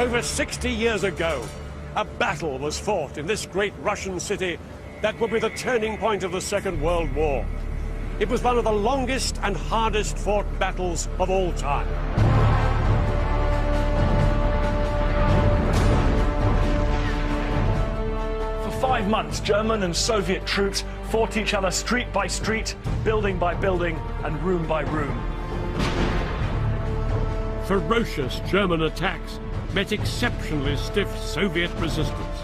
Over 60 years ago, a battle was fought in this great Russian city that would be the turning point of the Second World War. It was one of the longest and hardest fought battles of all time. For 5 months, German and Soviet troops fought each other street by street, building by building, and room by room. Ferocious German attacks met exceptionally stiff Soviet resistance.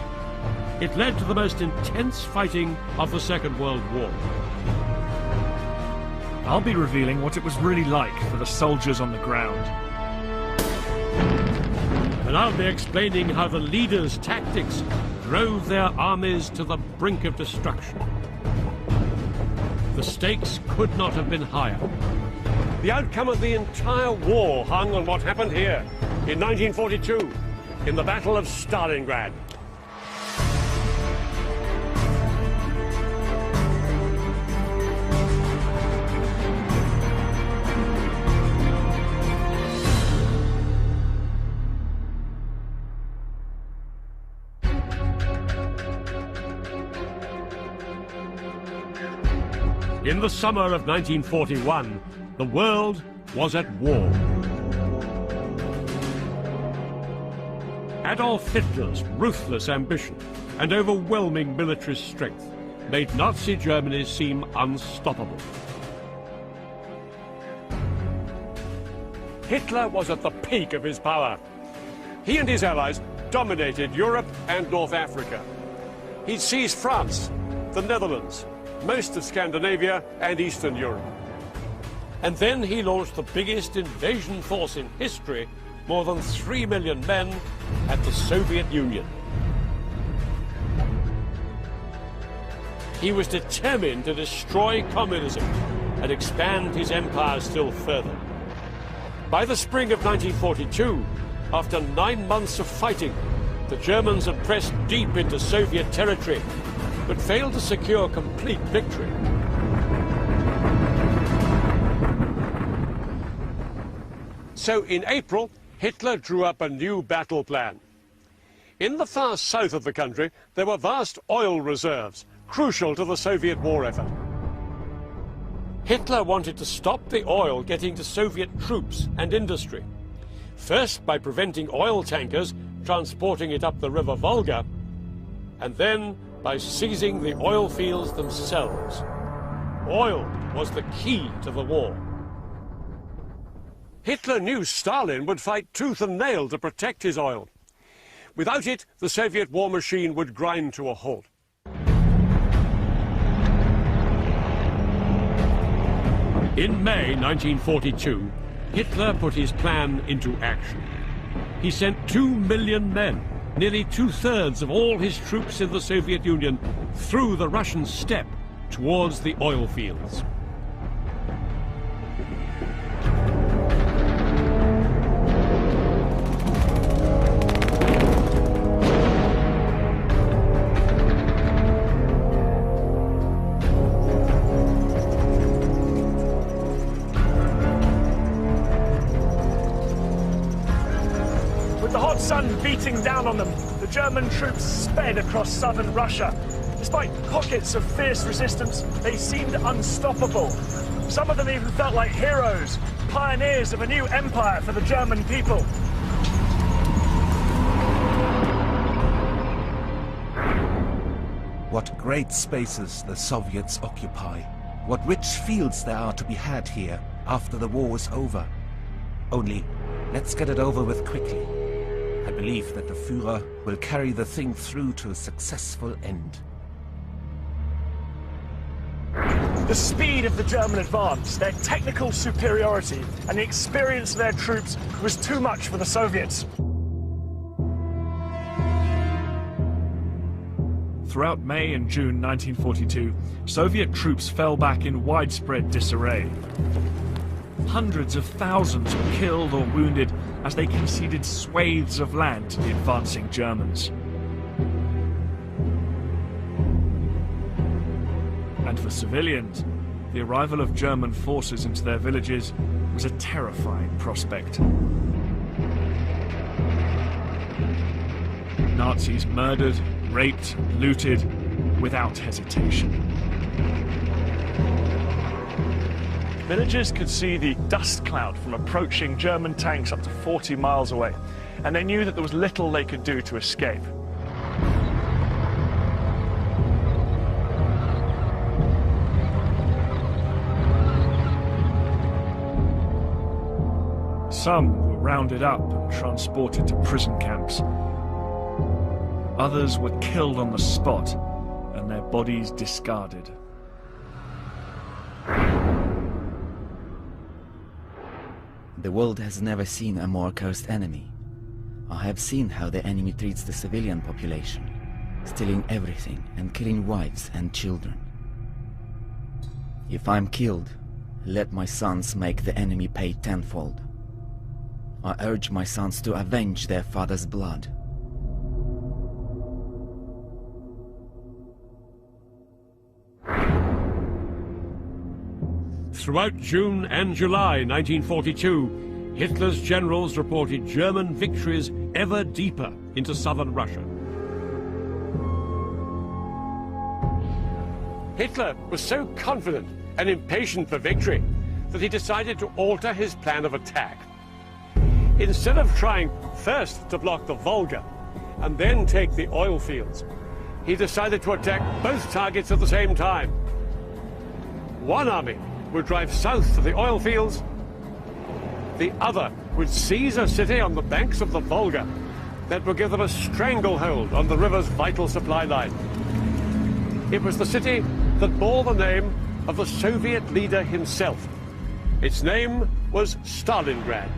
It led to the most intense fighting of the Second World War. I'll be revealing what it was really like for the soldiers on the ground. And I'll be explaining how the leaders' tactics drove their armies to the brink of destruction. The stakes could not have been higher. The outcome of the entire war hung on what happened here in 1942, in the Battle of Stalingrad. In the summer of 1941, the world was at war. Adolf Hitler's ruthless ambition and overwhelming military strength made Nazi Germany seem unstoppable. Hitler was at the peak of his power. He and his allies dominated Europe and North Africa. He'd seized France, the Netherlands, most of Scandinavia and Eastern Europe. And then he launched the biggest invasion force in history, more than 3 million men, at the Soviet Union. He was determined to destroy communism and expand his empire still further. By the spring of 1942, after 9 months of fighting, the Germans had pressed deep into Soviet territory, but failed to secure complete victory. So in April, Hitler drew up a new battle plan. In the far south of the country, there were vast oil reserves, crucial to the Soviet war effort. Hitler wanted to stop the oil getting to Soviet troops and industry, first by preventing oil tankers transporting it up the river Volga, and then by seizing the oil fields themselves. Oil was the key to the war. Hitler knew Stalin would fight tooth and nail to protect his oil. Without it, the Soviet war machine would grind to a halt. In May 1942, Hitler put his plan into action. He sent 2 million men, nearly 2/3 of all his troops in the Soviet Union, through the Russian steppe towards the oil fields. With the hot sun beating down on them, the German troops sped across southern Russia. Despite pockets of fierce resistance, they seemed unstoppable. Some of them even felt like heroes, pioneers of a new empire for the German people. What great spaces the Soviets occupy. What rich fields there are to be had here after the war is over. Only, let's get it over with quickly. I believe that the Führer will carry the thing through to a successful end. The speed of the German advance, their technical superiority, and the experience of their troops was too much for the Soviets. Throughout May and June 1942, Soviet troops fell back in widespread disarray. Hundreds of thousands were killed or wounded as they conceded swathes of land to the advancing Germans. And for civilians, the arrival of German forces into their villages was a terrifying prospect. Nazis murdered, raped, looted, without hesitation. Villagers could see the dust cloud from approaching German tanks up to 40 miles away, and they knew that there was little they could do to escape. Some were rounded up and transported to prison camps. Others were killed on the spot and their bodies discarded. The world has never seen a more cursed enemy. I have seen how the enemy treats the civilian population, stealing everything and killing wives and children. If I'm killed, let my sons make the enemy pay tenfold. I urge my sons to avenge their father's blood. Throughout June and July 1942, Hitler's generals reported German victories ever deeper into southern Russia. Hitler was so confident and impatient for victory that he decided to alter his plan of attack. Instead of trying first to block the Volga and then take the oil fields, he decided to attack both targets at the same time. One army would drive south to the oil fields. The other would seize a city on the banks of the Volga that would give them a stranglehold on the river's vital supply line. It was the city that bore the name of the Soviet leader himself. Its name was Stalingrad.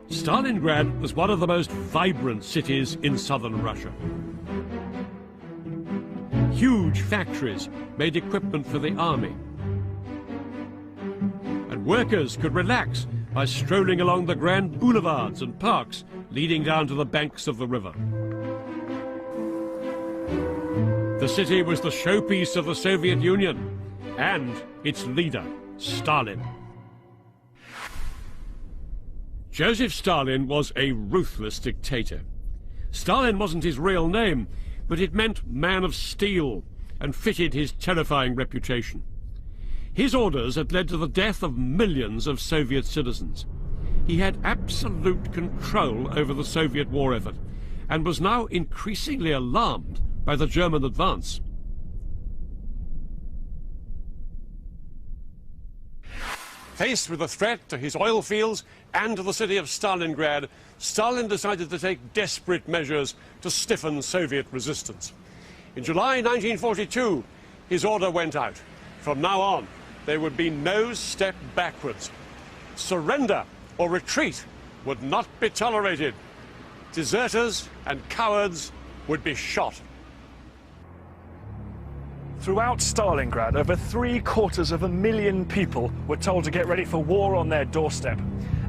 Stalingrad was one of the most vibrant cities in southern Russia. Huge factories made equipment for the army. And workers could relax by strolling along the grand boulevards and parks leading down to the banks of the river. The city was the showpiece of the Soviet Union and its leader, Stalin. Joseph Stalin was a ruthless dictator. Stalin wasn't his real name, but it meant man of steel and fitted his terrifying reputation. His orders had led to the death of millions of Soviet citizens. He had absolute control over the Soviet war effort and was now increasingly alarmed by the German advance. Faced with a threat to his oil fields and to the city of Stalingrad, Stalin decided to take desperate measures to stiffen Soviet resistance. In July 1942, his order went out. From now on, there would be no step backwards. Surrender or retreat would not be tolerated. Deserters and cowards would be shot. Throughout Stalingrad, over 750,000 people were told to get ready for war on their doorstep.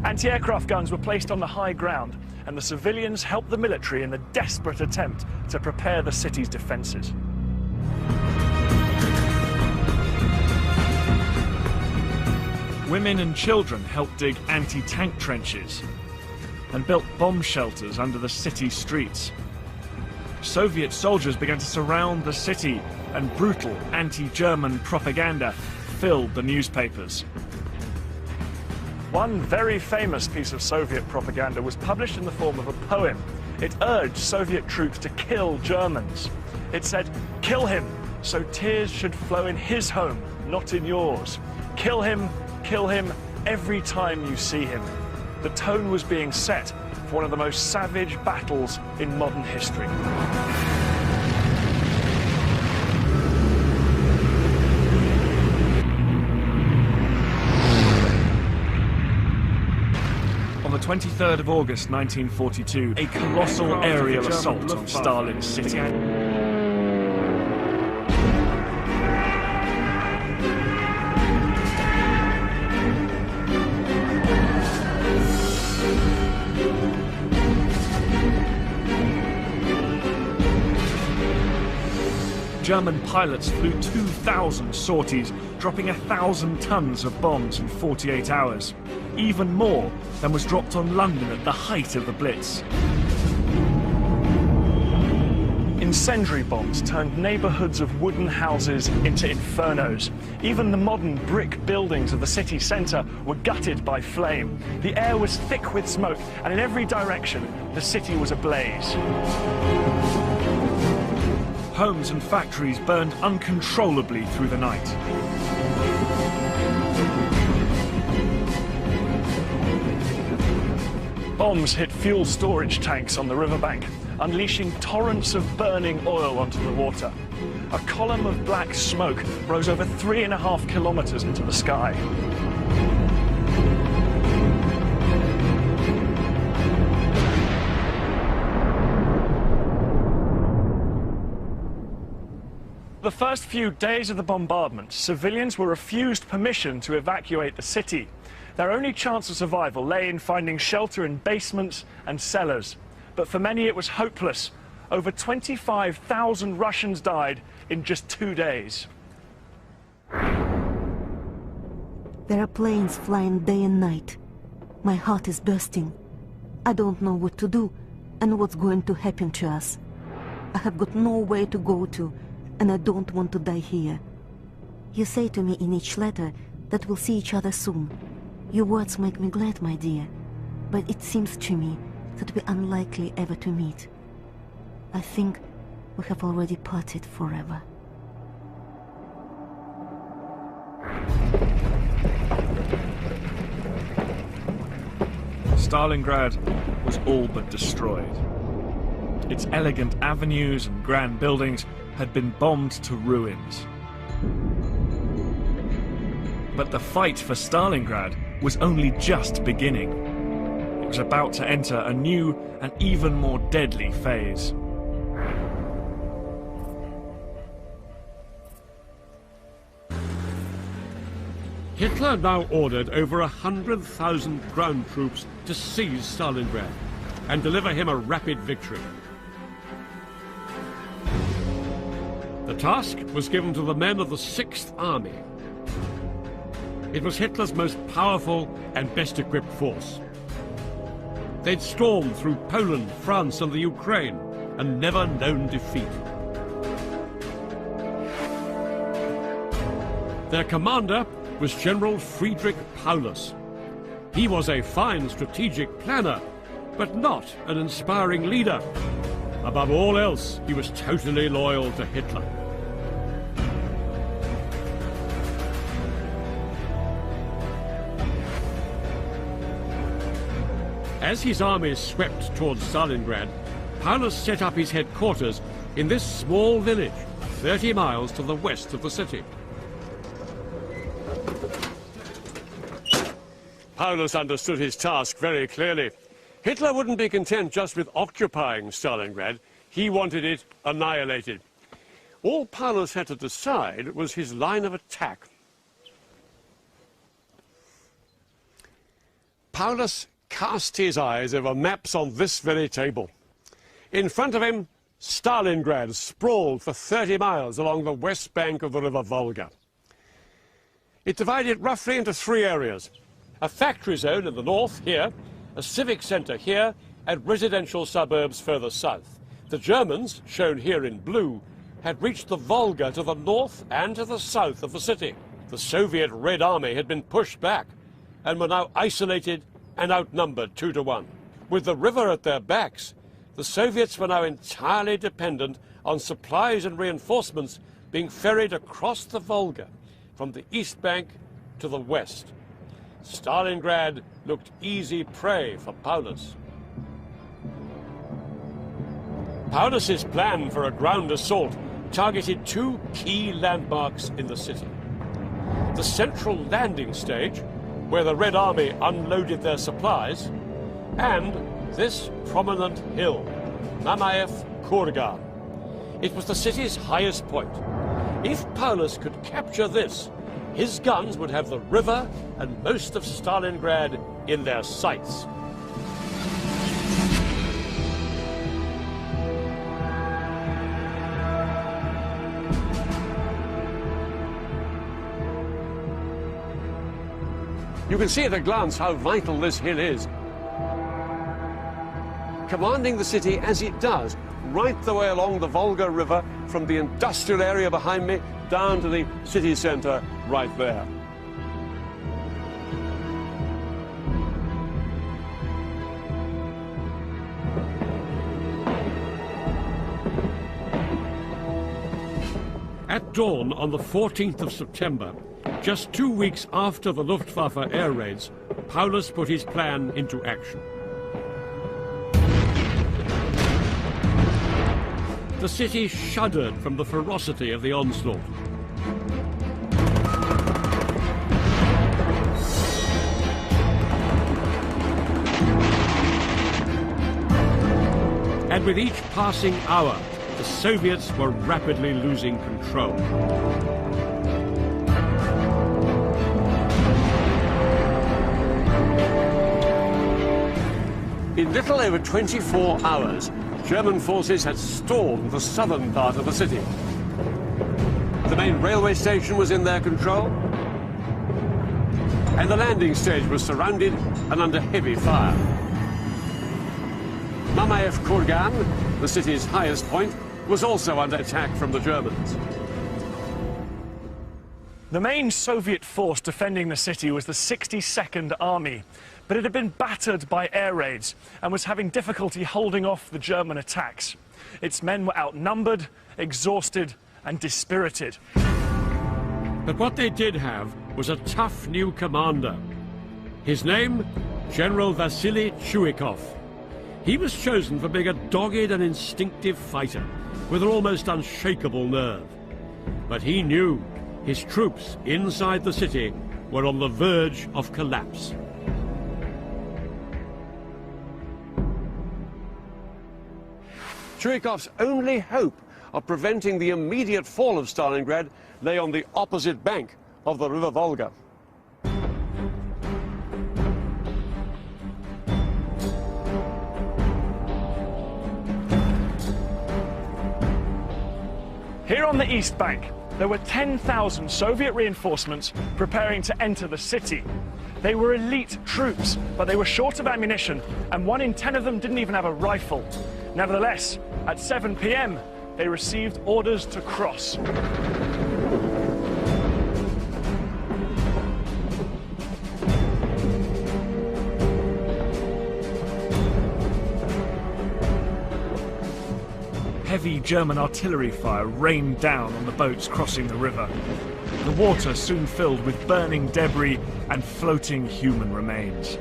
Anti-aircraft guns were placed on the high ground, and the civilians helped the military in the desperate attempt to prepare the city's defences. Women and children helped dig anti-tank trenches and built bomb shelters under the city streets. Soviet soldiers began to surround the city, and brutal anti-German propaganda filled the newspapers. One very famous piece of Soviet propaganda was published in the form of a poem. It urged Soviet troops to kill Germans. It said, "Kill him, so tears should flow in his home, not in yours. Kill him, every time you see him." The tone was being set for one of the most savage battles in modern history. On the 23rd of August 1942, a colossal aerial assault on Stalin's city. German pilots flew 2,000 sorties, dropping 1,000 tons of bombs in 48 hours, even more than was dropped on London at the height of the Blitz. Incendiary bombs turned neighbourhoods of wooden houses into infernos. Even the modern brick buildings of the city centre were gutted by flame. The air was thick with smoke, and in every direction, the city was ablaze. Homes and factories burned uncontrollably through the night. Bombs hit fuel storage tanks on the riverbank, unleashing torrents of burning oil onto the water. A column of black smoke rose over 3.5 kilometers into the sky. The first few days of the bombardment, civilians were refused permission to evacuate the city. Their only chance of survival lay in finding shelter in basements and cellars. But for many it was hopeless. Over 25,000 Russians died in just 2 days. There are planes flying day and night. My heart is bursting. I don't know what to do and what's going to happen to us. I have got nowhere to go to, and I don't want to die here. You say to me in each letter that we'll see each other soon. Your words make me glad, my dear, but it seems to me that we're unlikely ever to meet. I think we have already parted forever. Stalingrad was all but destroyed. Its elegant avenues and grand buildings had been bombed to ruins. But the fight for Stalingrad was only just beginning. It was about to enter a new and even more deadly phase. Hitler now ordered over 100,000 ground troops to seize Stalingrad and deliver him a rapid victory. The task was given to the men of the 6th Army. It was Hitler's most powerful and best equipped force. They'd stormed through Poland, France and the Ukraine and never known defeat. Their commander was General Friedrich Paulus. He was a fine strategic planner, but not an inspiring leader. Above all else, he was totally loyal to Hitler. As his armies swept towards Stalingrad, Paulus set up his headquarters in this small village, 30 miles to the west of the city. Paulus understood his task very clearly. Hitler wouldn't be content just with occupying Stalingrad. He wanted it annihilated. All Paulus had to decide was his line of attack. Paulus cast his eyes over maps on this very table. In front of him, Stalingrad sprawled for 30 miles along the west bank of the river Volga. It divided roughly into 3 areas. A factory zone in the north here, a civic centre here, and residential suburbs further south. The Germans, shown here in blue, had reached the Volga to the north and to the south of the city. The Soviet Red Army had been pushed back and were now isolated and outnumbered 2 to 1. With the river at their backs, the Soviets were now entirely dependent on supplies and reinforcements being ferried across the Volga from the east bank to the west. Stalingrad looked easy prey for Paulus. Paulus's plan for a ground assault targeted 2 key landmarks in the city. The central landing stage, where the Red Army unloaded their supplies, and this prominent hill, Mamayev Kurgan. It was the city's highest point. If Paulus could capture this, his guns would have the river and most of Stalingrad in their sights. You can see at a glance how vital this hill is. Commanding the city as it does, right the way along the Volga River, from the industrial area behind me down to the city centre right there. At dawn on the 14th of September, just 2 weeks after the Luftwaffe air raids, Paulus put his plan into action. The city shuddered from the ferocity of the onslaught. And with each passing hour, the Soviets were rapidly losing control. In little over 24 hours, German forces had stormed the southern part of the city. The main railway station was in their control, and the landing stage was surrounded and under heavy fire. Mamayev Kurgan, the city's highest point, was also under attack from the Germans. The main Soviet force defending the city was the 62nd Army, but it had been battered by air raids and was having difficulty holding off the German attacks. Its men were outnumbered, exhausted, and dispirited. But what they did have was a tough new commander. His name, General Vasily Chuikov. He was chosen for being a dogged and instinctive fighter with an almost unshakable nerve. But he knew his troops inside the city were on the verge of collapse. Chuikov's only hope of preventing the immediate fall of Stalingrad lay on the opposite bank of the River Volga. Here on the east bank, there were 10,000 Soviet reinforcements preparing to enter the city. They were elite troops, but they were short of ammunition, and 1 in 10 of them didn't even have a rifle. Nevertheless, at 7 p.m., they received orders to cross. Heavy German artillery fire rained down on the boats crossing the river. The water soon filled with burning debris and floating human remains.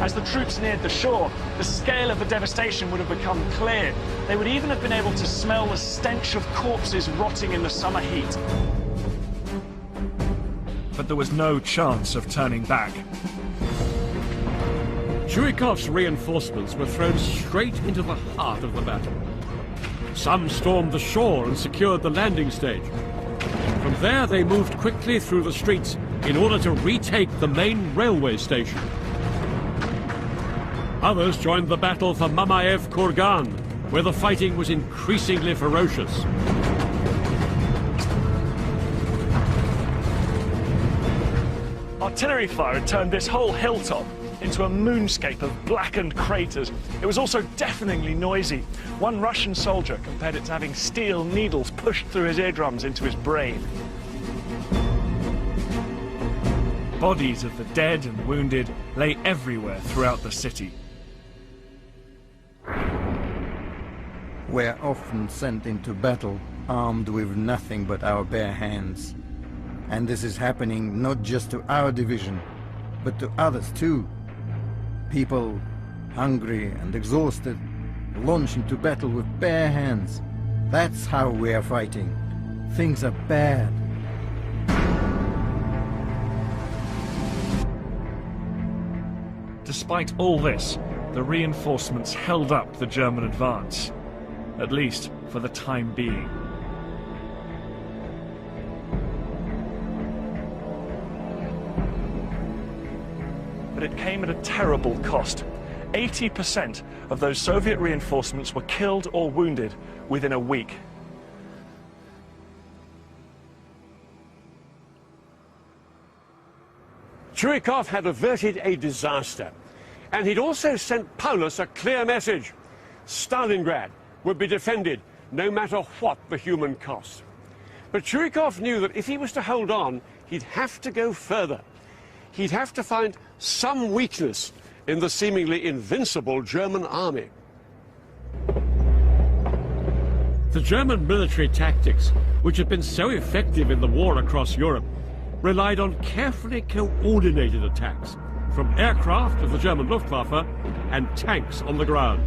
As the troops neared the shore, the scale of the devastation would have become clear. They would even have been able to smell the stench of corpses rotting in the summer heat. But there was no chance of turning back. Chuikov's reinforcements were thrown straight into the heart of the battle. Some stormed the shore and secured the landing stage. From there, they moved quickly through the streets in order to retake the main railway station. Others joined the battle for Mamayev Kurgan, where the fighting was increasingly ferocious. Artillery fire had turned this whole hilltop into a moonscape of blackened craters. It was also deafeningly noisy. One Russian soldier compared it to having steel needles pushed through his eardrums into his brain. Bodies of the dead and wounded lay everywhere throughout the city. We're often sent into battle armed with nothing but our bare hands. And this is happening not just to our division, but to others too. People, hungry and exhausted, launch into battle with bare hands. That's how we are fighting. Things are bad. Despite all this, the reinforcements held up the German advance, at least for the time being. But it came at a terrible cost. 80% of those Soviet reinforcements were killed or wounded within a week. Churikov had averted a disaster, and he'd also sent Paulus a clear message. Stalingrad would be defended no matter what the human cost. But Churikov knew that if he was to hold on, he'd have to go further. He'd have to find some weakness in the seemingly invincible German army. The German military tactics, which had been so effective in the war across Europe, relied on carefully coordinated attacks from aircraft of the German Luftwaffe and tanks on the ground.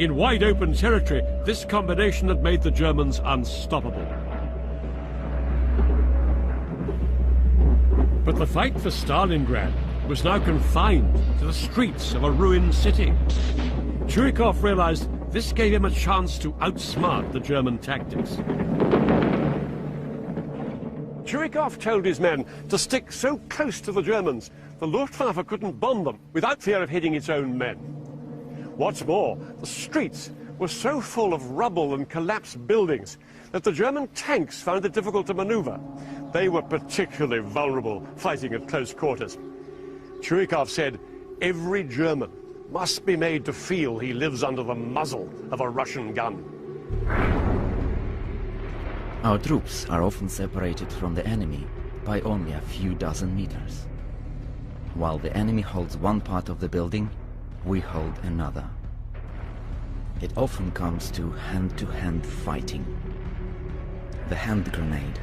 In wide open territory, this combination had made the Germans unstoppable. But the fight for Stalingrad was now confined to the streets of a ruined city. Churikov realized this gave him a chance to outsmart the German tactics. Churikov told his men to stick so close to the Germans the Luftwaffe couldn't bomb them without fear of hitting its own men. What's more, the streets were so full of rubble and collapsed buildings that the German tanks found it difficult to maneuver. They were particularly vulnerable fighting at close quarters. Churikov said, "Every German must be made to feel he lives under the muzzle of a Russian gun." Our troops are often separated from the enemy by only a few dozen meters. While the enemy holds one part of the building, we hold another. It often comes to hand-to-hand fighting. The hand grenade,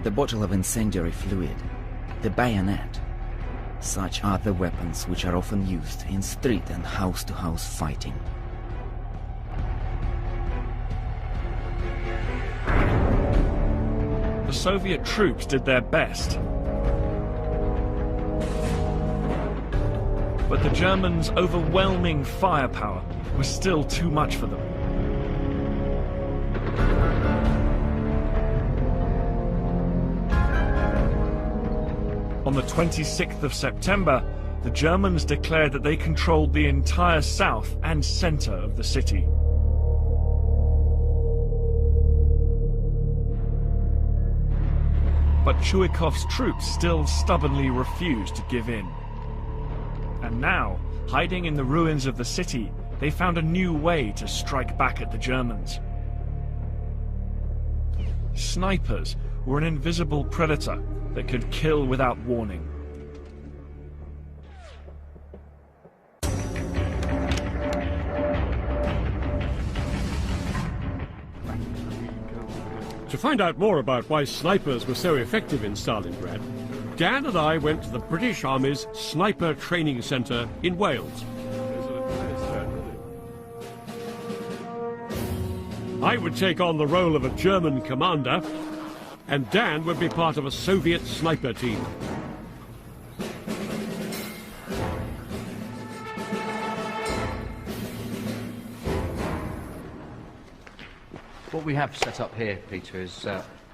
the bottle of incendiary fluid, the bayonet. Such are the weapons which are often used in street and house-to-house fighting. The Soviet troops did their best. But the Germans' overwhelming firepower was still too much for them. On the 26th of September, the Germans declared that they controlled the entire south and center of the city. But Churikov's troops still stubbornly refused to give in. And now, hiding in the ruins of the city, they found a new way to strike back at the Germans. Snipers were an invisible predator that could kill without warning. To find out more about why snipers were so effective in Stalingrad, Dan and I went to the British Army's Sniper Training Centre in Wales. I would take on the role of a German commander, and Dan would be part of a Soviet sniper team. What we have set up here, Peter, is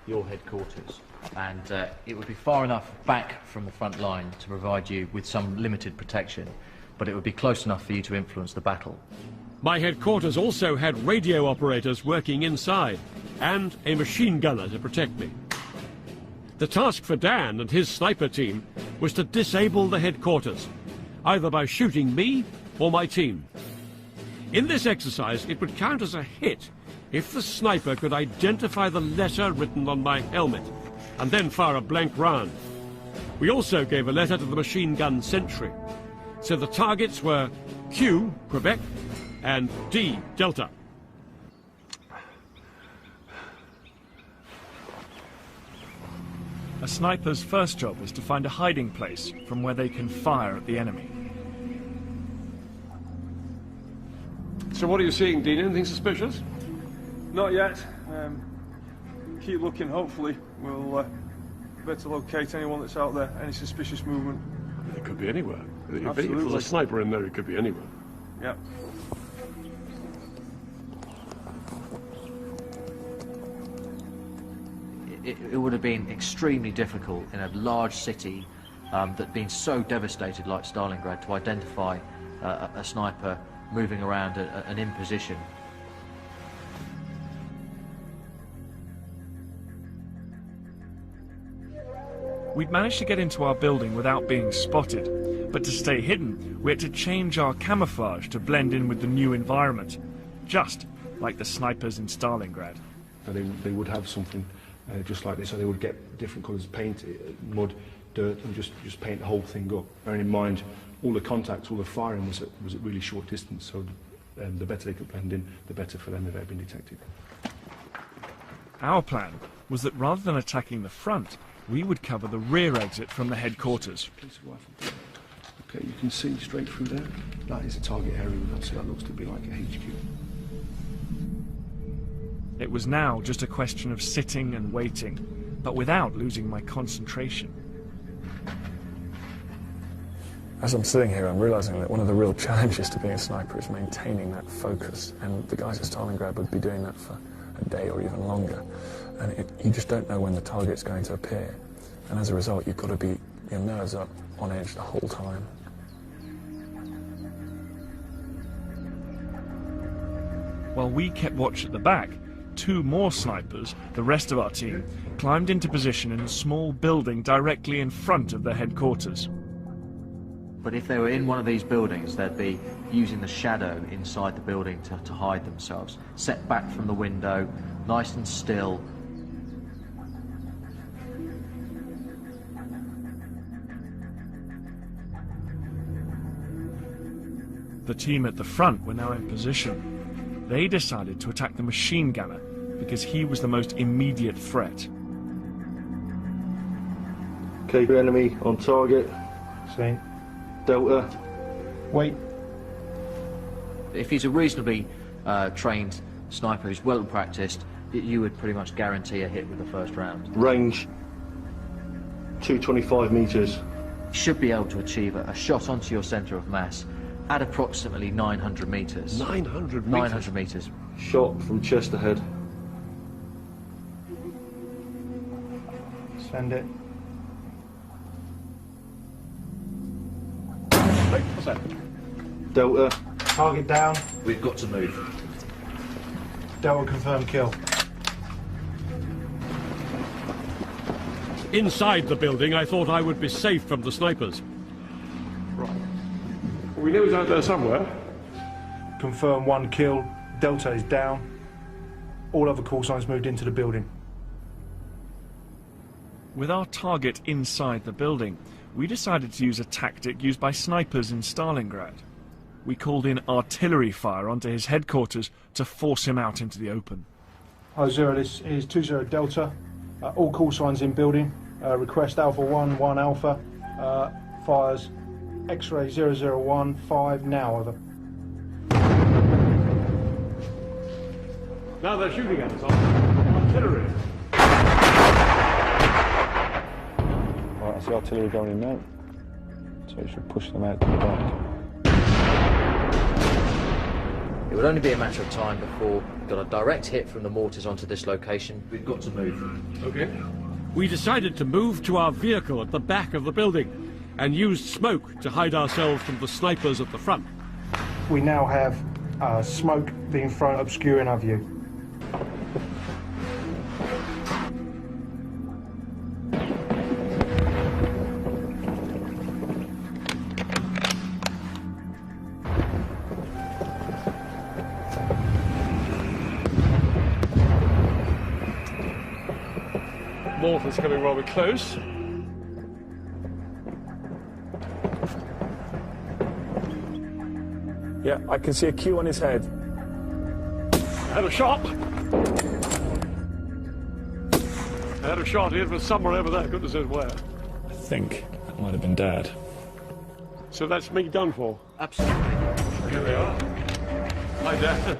your headquarters, and it would be far enough back from the front line to provide you with some limited protection, but it would be close enough for you to influence the battle. My headquarters also had radio operators working inside, and a machine gunner to protect me. The task for Dan and his sniper team was to disable the headquarters, either by shooting me or my team. In this exercise, it would count as a hit if the sniper could identify the letter written on my helmet, and then fire a blank round. We also gave a letter to the machine gun sentry, so the targets were Q, Quebec, and D, Delta. A sniper's first job is to find a hiding place from where they can fire at the enemy. So what are you seeing, Dean? Anything suspicious? Not yet. Keep looking, hopefully we'll be able to locate anyone that's out there, any suspicious movement. It could be anywhere. If Absolutely. there's a sniper in there, it could be anywhere. Yep. It would have been extremely difficult in a large city that's been so devastated like Stalingrad to identify a sniper moving around and in position. . We'd managed to get into our building without being spotted, but to stay hidden, we had to change our camouflage to blend in with the new environment, just like the snipers in Stalingrad. They would have something just like this, so they would get different colours of paint, mud, dirt, and just paint the whole thing up. Bearing in mind, all the contacts, all the firing was at really short distance, so the better they could blend in, the better for them if they had been detected. Our plan was that rather than attacking the front, we would cover the rear exit from the headquarters. Okay, you can see straight through there. That is a target area. So that looks to be like a HQ. It was now just a question of sitting and waiting, but without losing my concentration. As I'm sitting here, I'm realising that one of the real challenges to being a sniper is maintaining that focus, and the guys at Stalingrad would be doing that for a day or even longer. And you just don't know when the target's going to appear. And as a result, you've got to be, your nerves up on edge the whole time. While we kept watch at the back, 2 more snipers, the rest of our team, climbed into position in a small building directly in front of their headquarters. But if they were in one of these buildings, they'd be using the shadow inside the building to hide themselves, set back from the window, nice and still. The team at the front were now in position. They decided to attack the machine gunner because he was the most immediate threat. Okay, enemy on target. Seen. Delta. Wait. If he's a reasonably trained sniper who's well practiced, you would pretty much guarantee a hit with the first round. Range 225 metres. You should be able to achieve a shot onto your centre of mass at approximately 900 metres. 900 metres? 900 metres. Shot from chest ahead. Send it. What's that? Delta. Target down. We've got to move. Delta confirmed kill. Inside the building, I thought I would be safe from the snipers. Right. We know he's out there somewhere. Confirm 1 kill. Delta is down. All other call signs moved into the building. With our target inside the building, we decided to use a tactic used by snipers in Stalingrad. We called in artillery fire onto his headquarters to force him out into the open. Hi Zero, this is 20 Delta. All call signs in building. Request Alpha 1, 1 Alpha. Fires X-ray 001, 5 now, over. Now they're shooting at us. Artillery. Right, I see artillery going in now. So you should push them out to the back. It would only be a matter of time before we got a direct hit from the mortars onto this location. We've got to move. Okay. We decided to move to our vehicle at the back of the building and used smoke to hide ourselves from the snipers at the front. We now have smoke being thrown, obscuring our view. Mortar's coming rather close. Yeah, I can see a Q on his head. I had a shot. I had a shot in from somewhere over there, goodness knows where. I think that might have been Dad. So that's me done for. Absolutely. Here we are. Hi, Dad.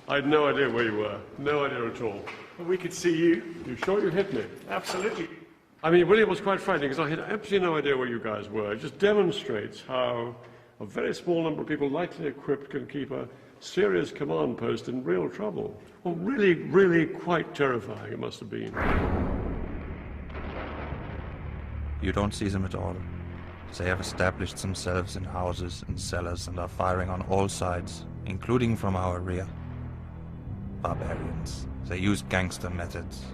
I had no idea where you were. No idea at all. We could see you. You sure you hit me? Absolutely. I mean, William was quite frightening because I had absolutely no idea where you guys were. It just demonstrates how a very small number of people lightly equipped can keep a serious command post in real trouble. Well, really, really quite terrifying it must have been. You don't see them at all. They have established themselves in houses and cellars and are firing on all sides, including from our rear. Barbarians. They use gangster methods.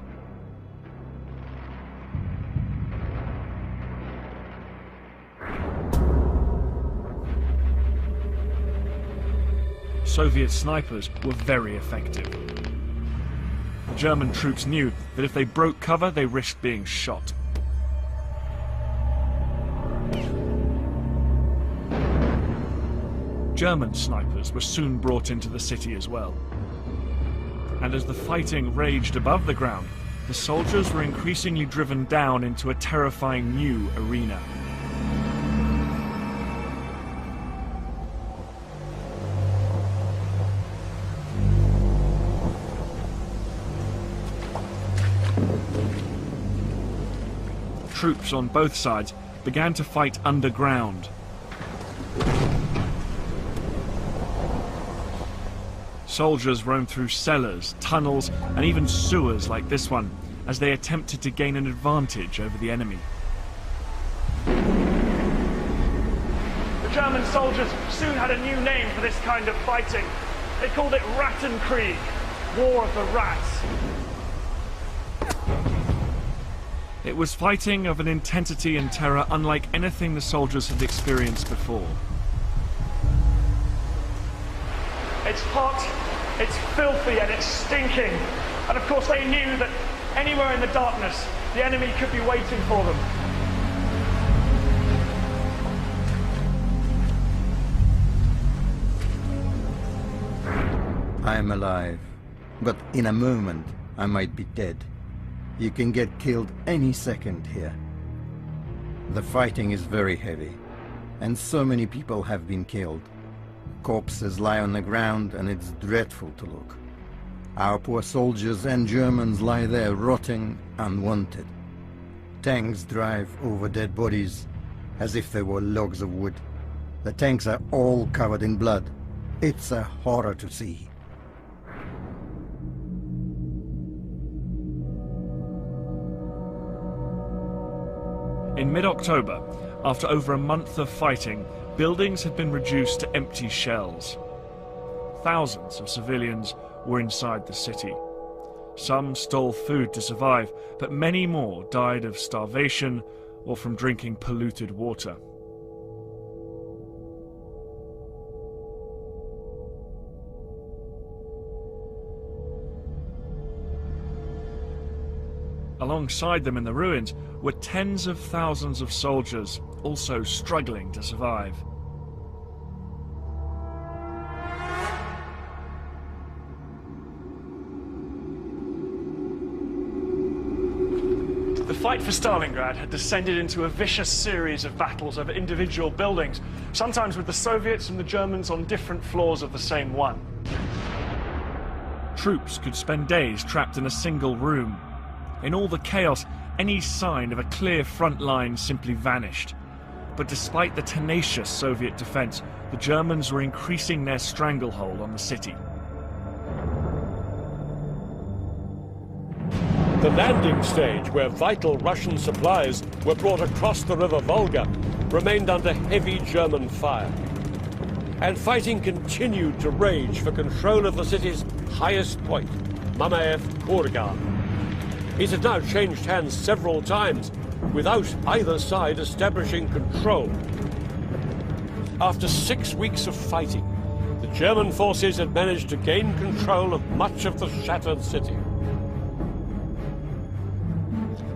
Soviet snipers were very effective. The German troops knew that if they broke cover, they risked being shot. German snipers were soon brought into the city as well. And as the fighting raged above the ground, the soldiers were increasingly driven down into a terrifying new arena. Troops on both sides began to fight underground. Soldiers roamed through cellars, tunnels, and even sewers like this one, as they attempted to gain an advantage over the enemy. The German soldiers soon had a new name for this kind of fighting. They called it Rattenkrieg, War of the Rats. It was fighting of an intensity and terror unlike anything the soldiers had experienced before. It's hot, it's filthy, and it's stinking. And of course they knew that anywhere in the darkness, the enemy could be waiting for them. I am alive, but in a moment I might be dead. You can get killed any second here. The fighting is very heavy, and so many people have been killed. Corpses lie on the ground, and it's dreadful to look. Our poor soldiers and Germans lie there rotting unwanted. Tanks drive over dead bodies as if they were logs of wood. The tanks are all covered in blood. It's a horror to see. In mid-October, after over a month of fighting, buildings had been reduced to empty shells. Thousands of civilians were inside the city. Some stole food to survive, but many more died of starvation or from drinking polluted water. Alongside them in the ruins were tens of thousands of soldiers, also struggling to survive. The fight for Stalingrad had descended into a vicious series of battles over individual buildings, sometimes with the Soviets and the Germans on different floors of the same one. Troops could spend days trapped in a single room. In all the chaos, any sign of a clear front line simply vanished. But despite the tenacious Soviet defense, the Germans were increasing their stranglehold on the city. The landing stage, where vital Russian supplies were brought across the river Volga, remained under heavy German fire. And fighting continued to rage for control of the city's highest point, Mamayev Kurgan. It had now changed hands several times, without either side establishing control. After 6 weeks of fighting, the German forces had managed to gain control of much of the shattered city.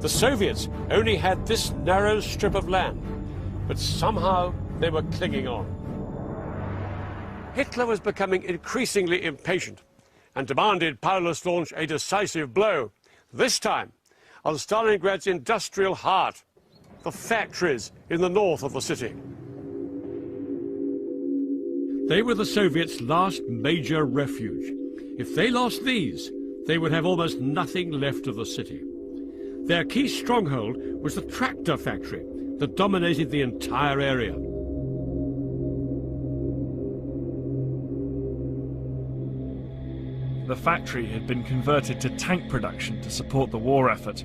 The Soviets only had this narrow strip of land, but somehow they were clinging on. Hitler was becoming increasingly impatient and demanded Paulus launch a decisive blow, this time on Stalingrad's industrial heart, the factories in the north of the city. They were the Soviets' last major refuge. If they lost these, they would have almost nothing left of the city. Their key stronghold was the tractor factory that dominated the entire area. The factory had been converted to tank production to support the war effort,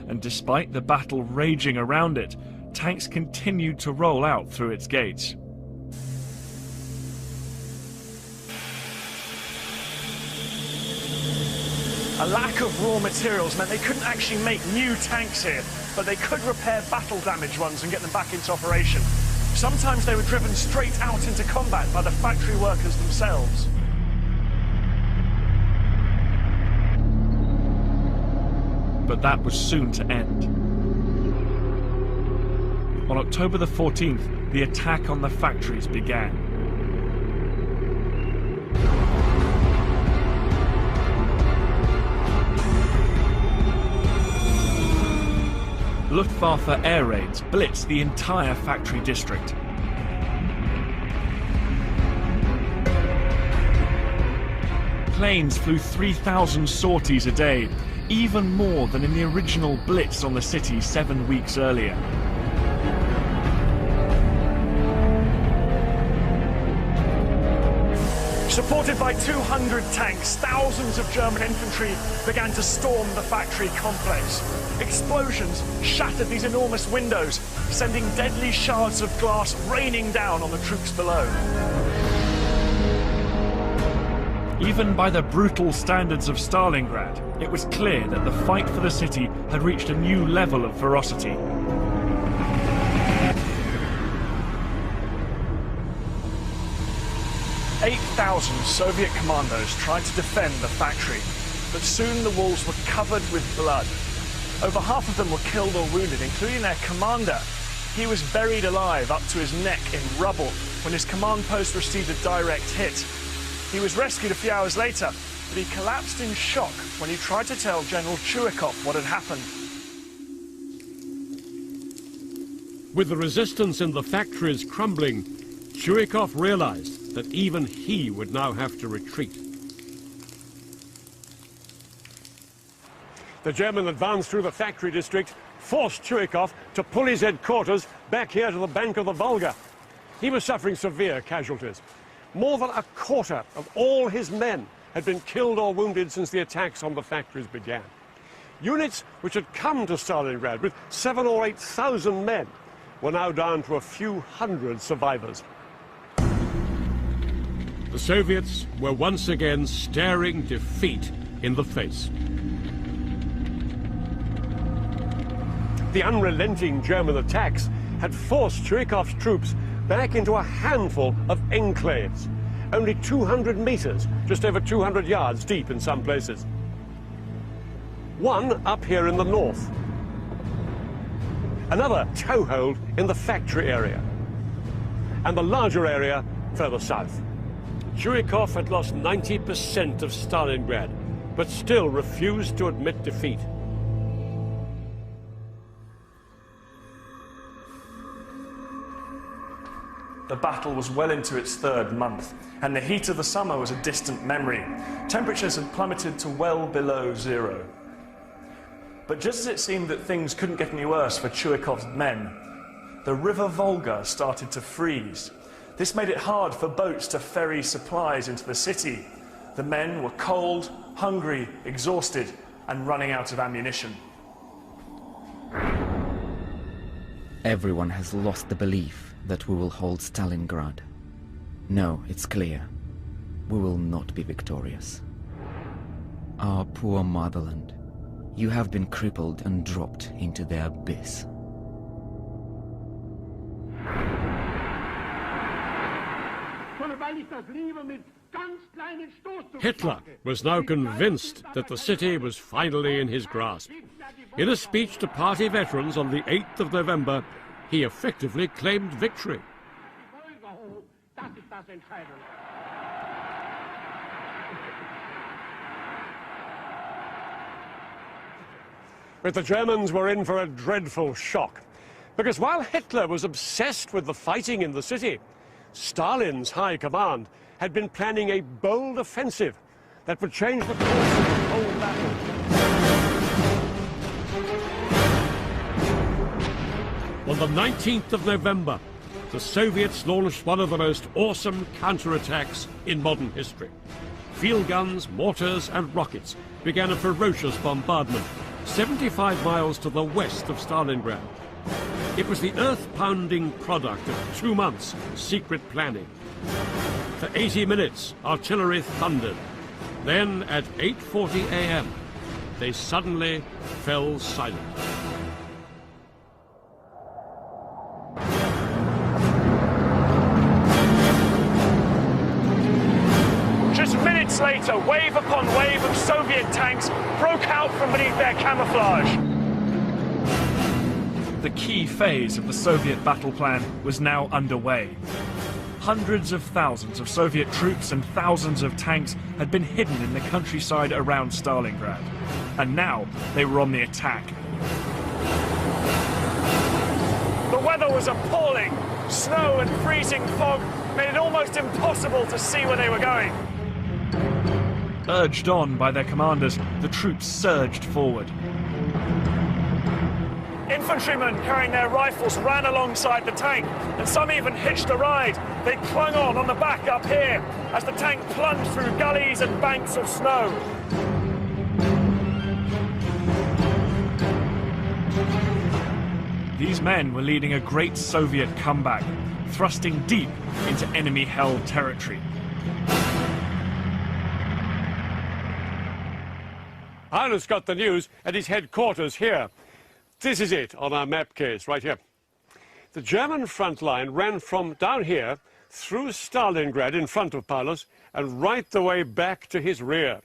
and despite the battle raging around it, tanks continued to roll out through its gates. A lack of raw materials meant they couldn't actually make new tanks here, but they could repair battle-damaged ones and get them back into operation. Sometimes they were driven straight out into combat by the factory workers themselves. but that was soon to end. On October the 14th, the attack on the factories began. Luftwaffe air raids blitzed the entire factory district. Planes flew 3,000 sorties a day, even more than in the original blitz on the city 7 weeks earlier. Supported by 200 tanks, thousands of German infantry began to storm the factory complex. Explosions shattered these enormous windows, sending deadly shards of glass raining down on the troops below. Even by the brutal standards of Stalingrad, it was clear that the fight for the city had reached a new level of ferocity. "8,000 Soviet commandos tried to defend the factory, but soon the walls were covered with blood. Over half of them were killed or wounded, including their commander. He was buried alive up to his neck in rubble when his command post received a direct hit. He was rescued a few hours later, but he collapsed in shock when he tried to tell General Chuikov what had happened. With the resistance in the factories crumbling, Chuikov realized that even he would now have to retreat. The German advance through the factory district forced Chuikov to pull his headquarters back here to the bank of the Volga. He was suffering severe casualties. More than a quarter of all his men had been killed or wounded since the attacks on the factories began. Units which had come to Stalingrad with 7,000 or 8,000 men were now down to a few hundred survivors. The Soviets were once again staring defeat in the face. The unrelenting German attacks had forced Chuikov's troops back into a handful of enclaves, only 200 meters, just over 200 yards deep in some places. One up here in the north. Another toehold in the factory area. And the larger area further south. Chuikov had lost 90% of Stalingrad, but still refused to admit defeat. The battle was well into its third month, and the heat of the summer was a distant memory. Temperatures had plummeted to well below zero. But just as it seemed that things couldn't get any worse for Chuikov's men, the river Volga started to freeze. This made it hard for boats to ferry supplies into the city. The men were cold, hungry, exhausted, and running out of ammunition. Everyone has lost the belief that we will hold Stalingrad. No, it's clear. We will not be victorious. Our poor motherland, you have been crippled and dropped into the abyss. Hitler was now convinced that the city was finally in his grasp. In a speech to party veterans on the 8th of November, he effectively claimed victory. But the Germans were in for a dreadful shock, because while Hitler was obsessed with the fighting in the city, Stalin's high command had been planning a bold offensive that would change the course of the whole battle. On the 19th of November, the Soviets launched one of the most awesome counterattacks in modern history. Field guns, mortars, and rockets began a ferocious bombardment 75 miles to the west of Stalingrad. It was the earth-pounding product of 2 months' secret planning. For 80 minutes, artillery thundered. Then, at 8:40 a.m., they suddenly fell silent. Just minutes Minutes later, wave upon wave of Soviet tanks broke out from beneath their camouflage. The key phase of the Soviet battle plan was now underway. Hundreds of thousands of Soviet troops and thousands of tanks had been hidden in the countryside around Stalingrad, and now they were on the attack. The weather was appalling. Snow and freezing fog made it almost impossible to see where they were going. Urged on by their commanders, the troops surged forward. Infantrymen carrying their rifles ran alongside the tank, and some even hitched a ride. They clung on the back up here as the tank plunged through gullies and banks of snow. These men were leading a great Soviet comeback, thrusting deep into enemy-held territory. Paulus got the news at his headquarters here. This is it on our map case, right here. The German front line ran from down here through Stalingrad in front of Paulus and right the way back to his rear.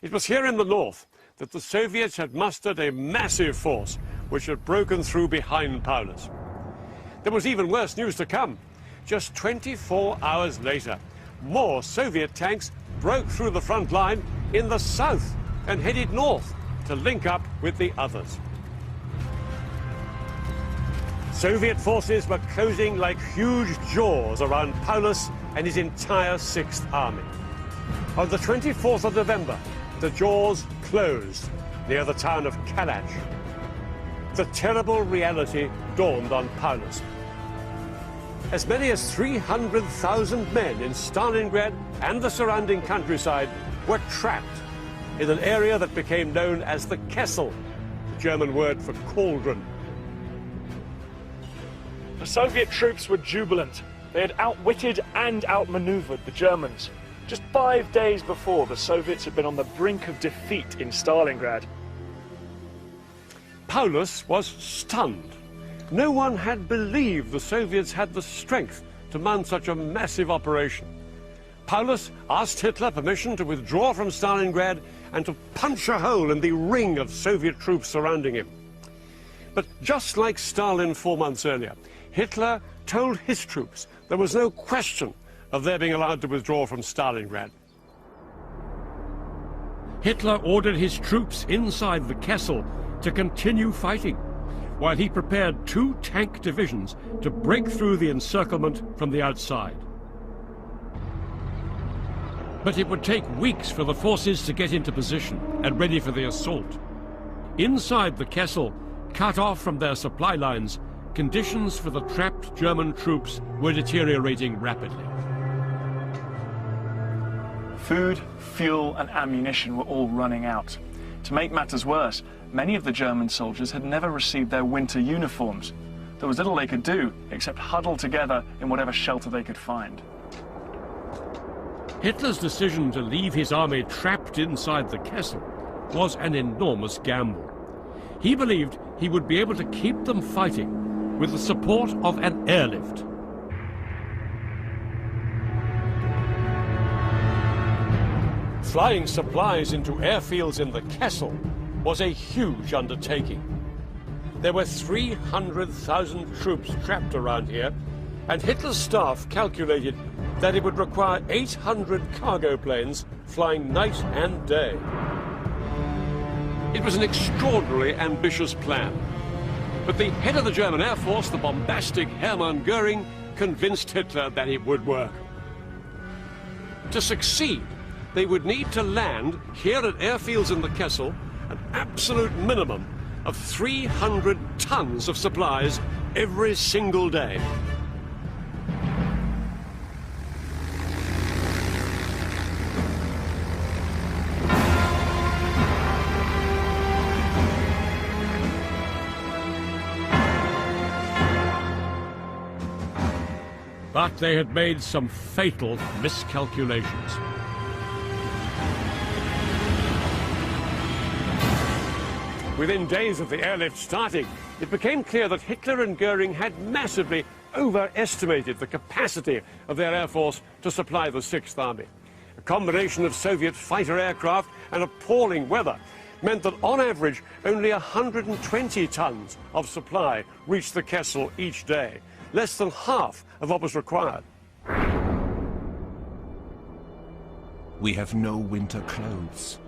It was here in the north that the Soviets had mustered a massive force which had broken through behind Paulus. There was even worse news to come. Just 24 hours later, more Soviet tanks broke through the front line in the south and headed north to link up with the others. Soviet forces were closing like huge jaws around Paulus and his entire Sixth Army. On the 24th of November, the jaws closed near the town of Kalach. The terrible reality dawned on Paulus. As many as 300,000 men in Stalingrad and the surrounding countryside were trapped in an area that became known as the Kessel, the German word for cauldron. The Soviet troops were jubilant. They had outwitted and outmaneuvered the Germans. Just 5 days before, the Soviets had been on the brink of defeat in Stalingrad. Paulus was stunned. No one had believed the Soviets had the strength to mount such a massive operation. Paulus asked Hitler permission to withdraw from Stalingrad and to punch a hole in the ring of Soviet troops surrounding him. But just like Stalin 4 months earlier, Hitler told his troops there was no question of their being allowed to withdraw from Stalingrad. Hitler ordered his troops inside the Kessel to continue fighting, while he prepared 2 tank divisions to break through the encirclement from the outside. But it would take weeks for the forces to get into position and ready for the assault. Inside the Kessel, cut off from their supply lines, conditions for the trapped German troops were deteriorating rapidly. Food, fuel and ammunition were all running out. To make matters worse, many of the German soldiers had never received their winter uniforms. There was little they could do except huddle together in whatever shelter they could find. Hitler's decision to leave his army trapped inside the Kessel was an enormous gamble. He believed he would be able to keep them fighting with the support of an airlift. Flying supplies into airfields in the Kessel was a huge undertaking. There were 300,000 troops trapped around here, and Hitler's staff calculated that it would require 800 cargo planes flying night and day. It was an extraordinarily ambitious plan, but the head of the German Air Force, the bombastic Hermann Göring, convinced Hitler that it would work. To succeed, they would need to land here at airfields in the Kessel an absolute minimum of 300 tons of supplies every single day. But they had made some fatal miscalculations. Within days of the airlift starting, it became clear that Hitler and Göring had massively overestimated the capacity of their air force to supply the Sixth Army. combination of Soviet fighter aircraft and appalling weather meant that on average only 120 tons of supply reached the Kessel each day, less than half of what was required. We have no winter clothes.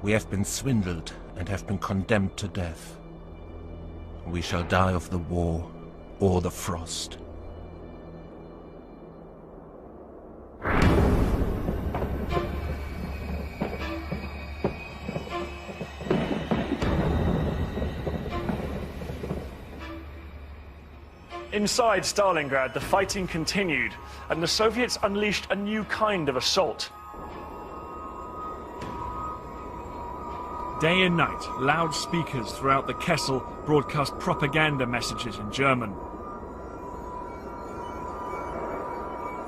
We have been swindled and have been condemned to death. We shall die of the war or the frost. Inside Stalingrad, the fighting continued, and the Soviets unleashed a new kind of assault. Day and night, loudspeakers throughout the Kessel broadcast propaganda messages in German.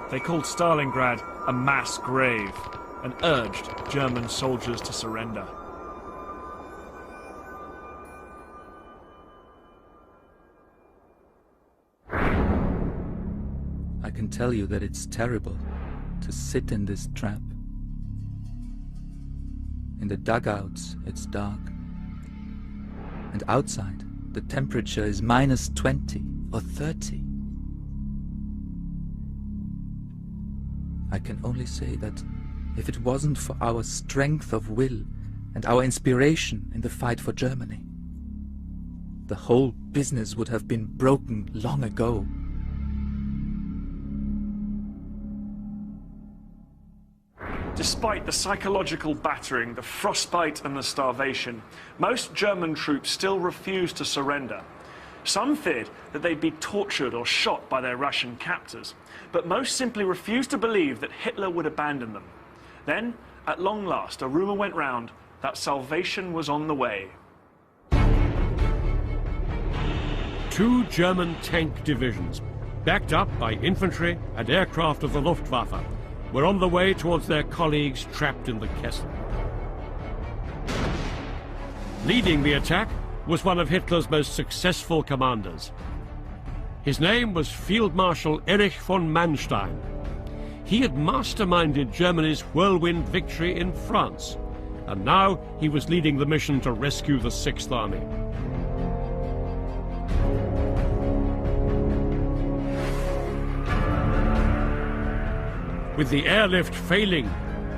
They called Stalingrad a mass grave and urged German soldiers to surrender. I can tell you that it's terrible to sit in this trap. In the dugouts, it's dark. And outside, the temperature is minus 20 or 30. I can only say that if it wasn't for our strength of will and our inspiration in the fight for Germany, the whole business would have been broken long ago. Despite the psychological battering, the frostbite and the starvation, most German troops still refused to surrender. Some feared that they'd be tortured or shot by their Russian captors, but most simply refused to believe that Hitler would abandon them. Then, at long last, a rumor went round that salvation was on the way. 2 German tank divisions, backed up by infantry and aircraft of the Luftwaffe, were on the way towards their colleagues trapped in the Kessel. Leading the attack was one of Hitler's most successful commanders. His name was Field Marshal Erich von Manstein. He had masterminded Germany's whirlwind victory in France, and now he was leading the mission to rescue the Sixth Army. With the airlift failing,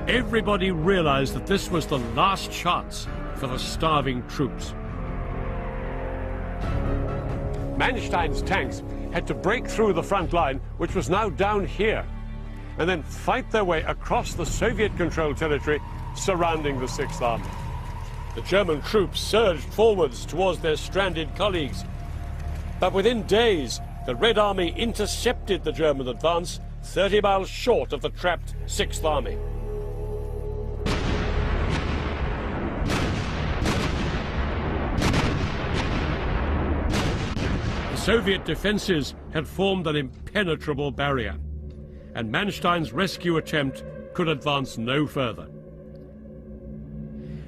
everybody realized that this was the last chance for the starving troops. Manstein's tanks had to break through the front line, which was now down here, and then fight their way across the Soviet-controlled territory surrounding the Sixth Army. The German troops surged forwards towards their stranded colleagues, but within days, the Red Army intercepted the German advance 30 miles short of the trapped Sixth Army. The Soviet defenses had formed an impenetrable barrier, and Manstein's rescue attempt could advance no further.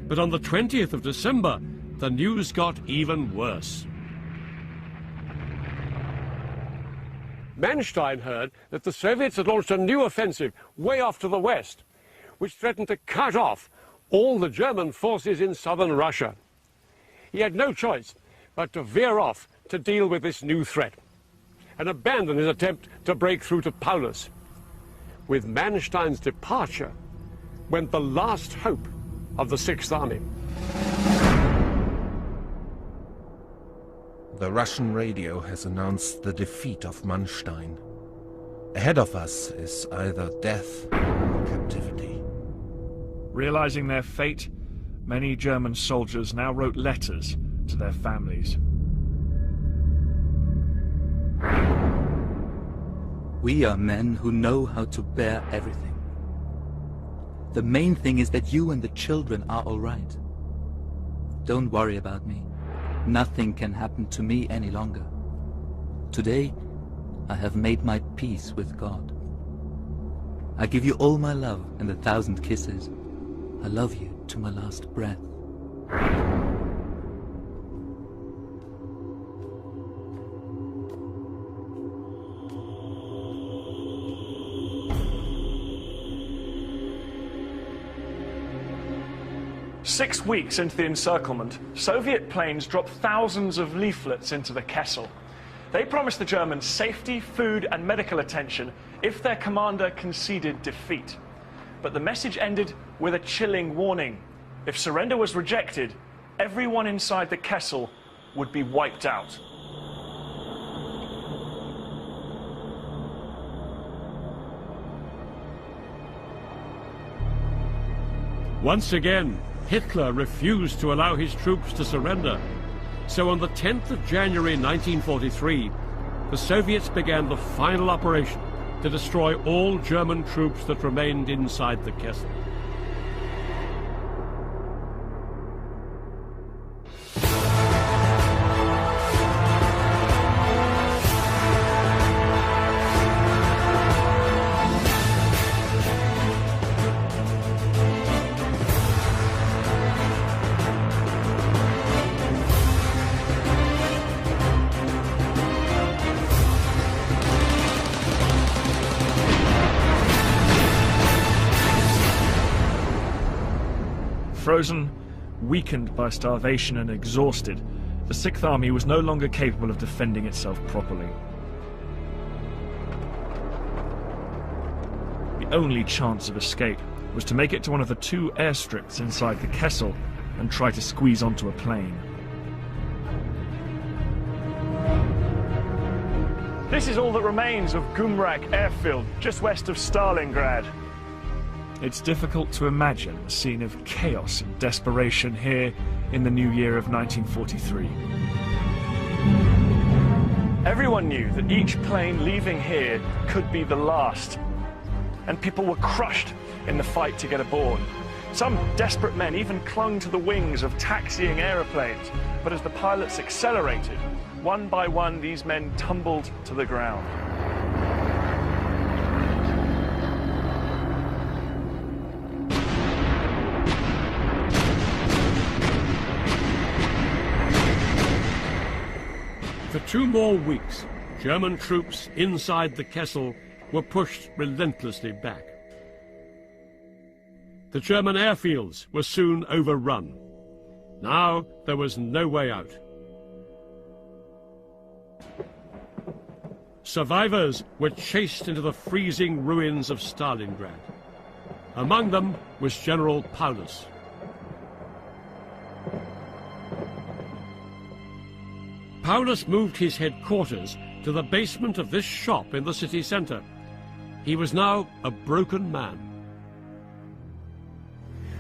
But on the 20th of December, the news got even worse. Manstein heard that the Soviets had launched a new offensive way off to the west, which threatened to cut off all the German forces in southern Russia. He had no choice but to veer off to deal with this new threat and abandon his attempt to break through to Paulus. With Manstein's departure went the last hope of the Sixth Army. The Russian radio has announced the defeat of Manstein. Ahead of us is either death or captivity. Realizing their fate, many German soldiers now wrote letters to their families. We are men who know how to bear everything. The main thing is that you and the children are all right. Don't worry about me. Nothing can happen to me any longer. Today, I have made my peace with God. I give you all my love and 1,000 kisses. I love you to my last breath. 6 weeks into the encirclement, Soviet planes dropped thousands of leaflets into the Kessel. They promised the Germans safety, food, and medical attention if their commander conceded defeat. But the message ended with a chilling warning. If surrender was rejected, everyone inside the Kessel would be wiped out. Once again, Hitler refused to allow his troops to surrender. So on the 10th of January 1943, the Soviets began the final operation to destroy all German troops that remained inside the Kessel. Frozen, weakened by starvation and exhausted, the Sixth Army was no longer capable of defending itself properly. The only chance of escape was to make it to one of the 2 airstrips inside the Kessel and try to squeeze onto a plane. This is all that remains of Gumrak airfield, just west of Stalingrad. It's difficult to imagine a scene of chaos and desperation here in the new year of 1943. Everyone knew that each plane leaving here could be the last, and people were crushed in the fight to get aboard. Some desperate men even clung to the wings of taxiing aeroplanes, but as the pilots accelerated, one by one these men tumbled to the ground. For 2 more weeks, German troops inside the Kessel were pushed relentlessly back. The German airfields were soon overrun. Now there was no way out. Survivors were chased into the freezing ruins of Stalingrad. Among them was General Paulus. Paulus moved his headquarters to the basement of this shop in the city center. He was now a broken man.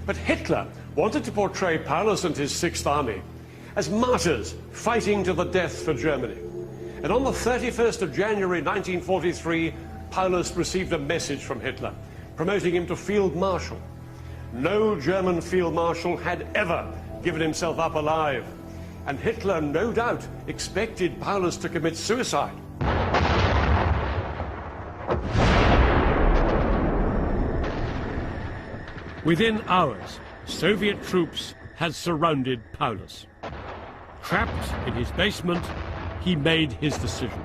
But Hitler wanted to portray Paulus and his Sixth Army as martyrs fighting to the death for Germany. And on the 31st of January 1943, Paulus received a message from Hitler, promoting him to Field Marshal. No German Field Marshal had ever given himself up alive, and Hitler no doubt expected Paulus to commit suicide. Within hours, Soviet troops had surrounded Paulus. Trapped in his basement, he made his decision.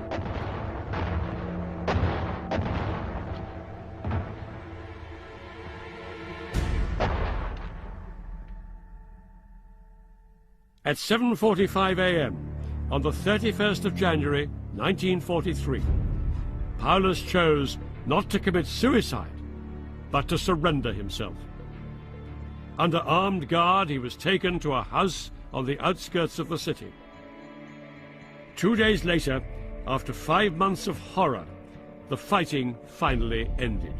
At 7:45 a.m. on the 31st of January 1943, Paulus chose not to commit suicide, but to surrender himself. Under armed guard, he was taken to a house on the outskirts of the city. 2 days later, after 5 months of horror, the fighting finally ended.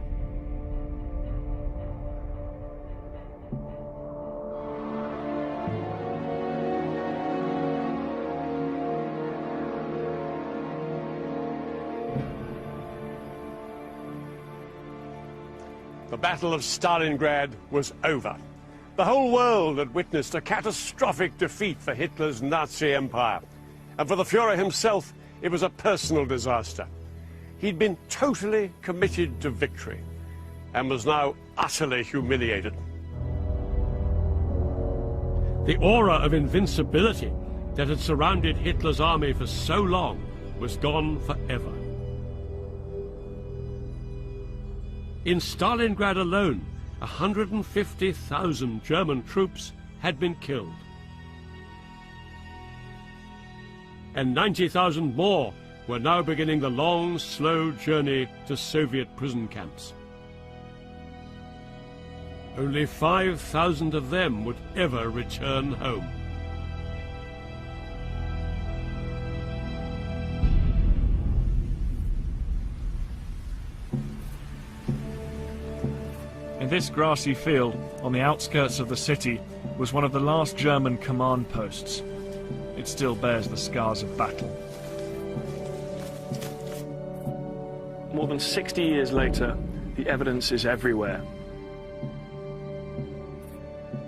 The Battle of Stalingrad was over. The whole world had witnessed a catastrophic defeat for Hitler's Nazi empire. And for the Führer himself, it was a personal disaster. He'd been totally committed to victory and was now utterly humiliated. The aura of invincibility that had surrounded Hitler's army for so long was gone forever. In Stalingrad alone, 150,000 German troops had been killed. And 90,000 more were now beginning the long, slow journey to Soviet prison camps. Only 5,000 of them would ever return home. In this grassy field, on the outskirts of the city, was one of the last German command posts. It still bears the scars of battle. More than 60 years later, the evidence is everywhere.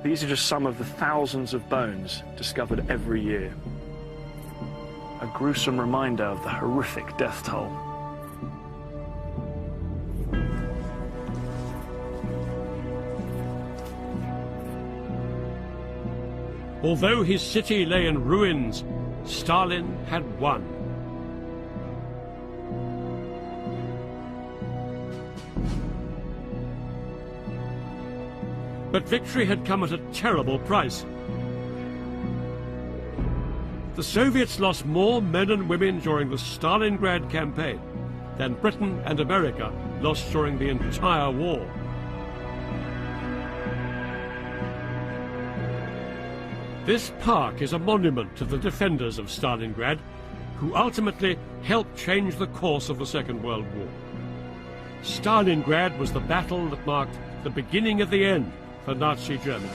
These are just some of the thousands of bones discovered every year. A gruesome reminder of the horrific death toll. Although his city lay in ruins, Stalin had won. But victory had come at a terrible price. The Soviets lost more men and women during the Stalingrad campaign than Britain and America lost during the entire war. This park is a monument to the defenders of Stalingrad, who ultimately helped change the course of the Second World War. Stalingrad was the battle that marked the beginning of the end for Nazi Germany.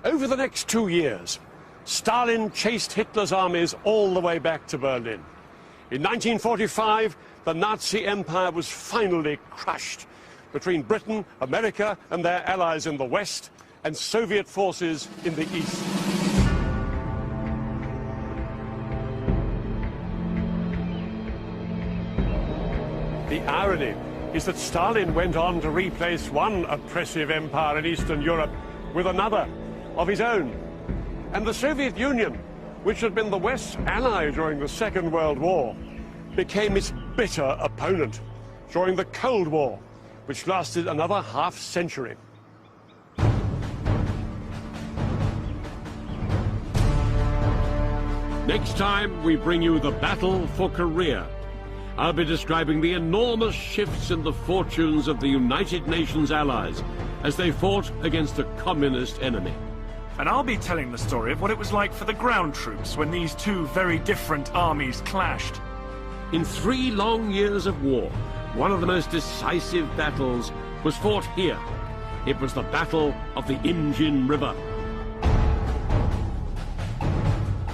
Over the next 2 years, Stalin chased Hitler's armies all the way back to Berlin. In 1945, the Nazi Empire was finally crushed between Britain, America and their allies in the West, and Soviet forces in the East. The irony is that Stalin went on to replace one oppressive empire in Eastern Europe with another of his own. And the Soviet Union, which had been the West's ally during the Second World War, became its bitter opponent during the Cold War, which lasted another half-century. Next time we bring you the battle for Korea. I'll be describing the enormous shifts in the fortunes of the United Nations allies as they fought against a communist enemy. And I'll be telling the story of what it was like for the ground troops when these two very different armies clashed. In 3 long years of war, one of the most decisive battles was fought here. It was the Battle of the Imjin River.